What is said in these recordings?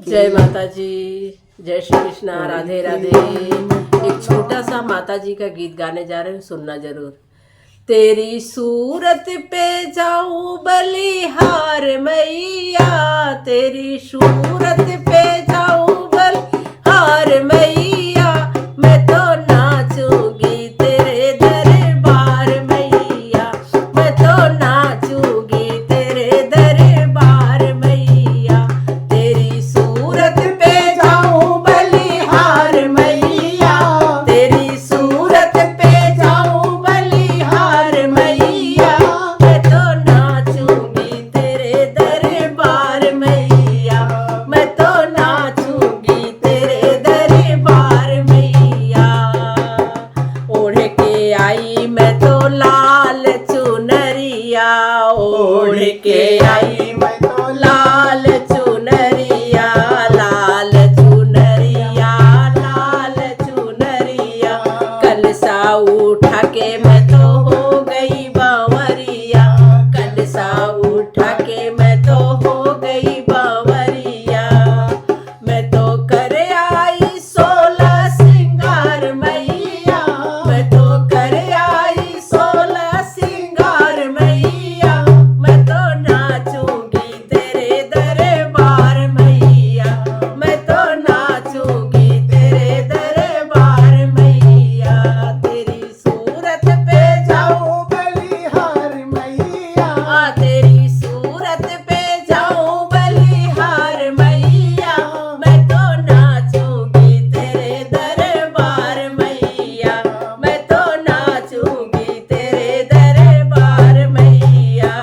जय माता जी, जय श्री कृष्णा, राधे राधे। एक छोटा सा माता जी का गीत गाने जा रहे हैं, सुनना जरूर। तेरी सूरत पे जाऊं बलिहार मैया, तेरी सूरत पे जाऊं बलिहार मैया, मैं तो नाचूंगी तेरे दरबार मैया, मैं तो नाचूंगी तेरे दरबार मैया। तेरी सूरत पे जाऊं बलिहार मैया, तेरी सूरत पे जाऊं बलिहार मैया, मैं तो नाचूंगी तेरे दरबार मैया, मैं तो नाचूंगी तेरे दरबार मैया। ओढ़ के आई मैं तो लाल चुनरिया, ओढ़ के आई मैं तो लाल चुनरिया, लाल चुनरिया, लाल चुनरिया। कलसा उठा के मैं तो हो गई बावरिया, कलसा उठा के मैं तो हो गई बावरिया। मैं तो कर आई 16 श्रृंगार मैया, मैं तो कर आई 16 श्रृंगार मैया, मैं तो नाचूंगी तेरे दरबार मैया, मैं तो नाचूंगी तेरे दरबार मैया। तेरी सूरत पे जाऊं बलिहार मैया, तेरी सूरत पे जाऊं बलिहार मैया, मैं तो नाचूंगी तेरे दरबार मैया, मैं तो नाचूंगी तेरे दरबार मैया।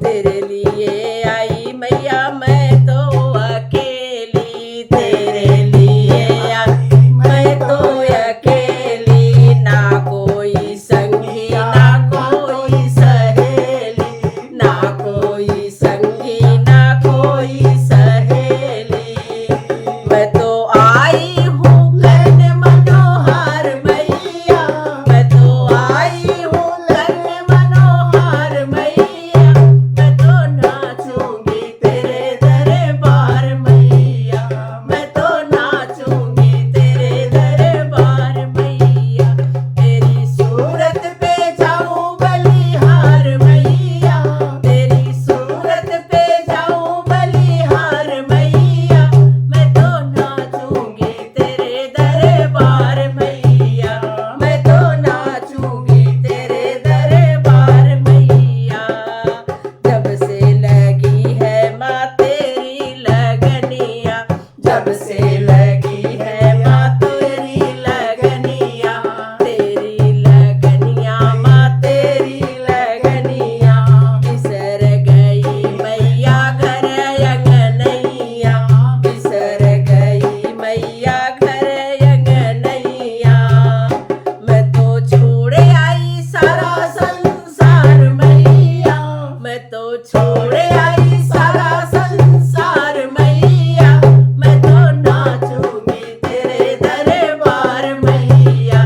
तेरे लिए आई मैया मैं तो अकेली, तेरे लिए आई मैं तो अकेली, ना कोई संगी ना कोई सहेली, ना कोई संगी ना कोई सहेली। मैं तो आई हूँ लन मनोहर मैया, मैं तो आई हूँ लन मनोहर मैया, मैं तो नाचूंगी तेरे दरबार मैया, मैं तो नाचूंगी तेरे दरबार मैया। तेरी सूरत पे जाऊं बलिहार मैया, तेरी सूरत पे जाऊं बलिहार मैया, मैं तो नाचूंगी तेरे दरबार मैया, मैं तो नाचूंगी तेरे दरबार मैया। जब से लगी है माँ तेरी लगनिया, जब से लगी है माँ तेरी लगनिया, तेरी लगनिया माँ तेरी लगनिया। बिसर गई मैया घर अंगनैया, बिसर गई मैया घर अंगनैया। मैं तो छोड़ आई सारा संसार मैया, मैं तो छोड़ आई सारा संसार मैया, मैं तो नाचूंगी तेरे दरबार मैया,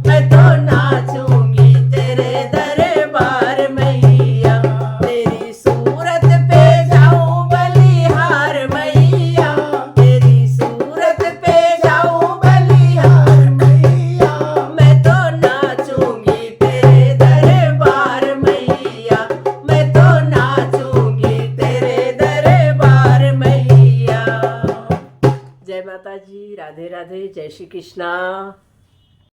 मैं तो नाचूंगी तेरे दरबार मैया। तेरी सूरत पे जाऊं बलिहार मैया, तेरी सूरत पे जाऊं बलिहार मैया, मैं तो नाचूंगी तेरे दरबार मैया, मैं तो नाचूंगी तेरे दरबार मैया। जय माता जी, राधे राधे, जय श्री कृष्णा।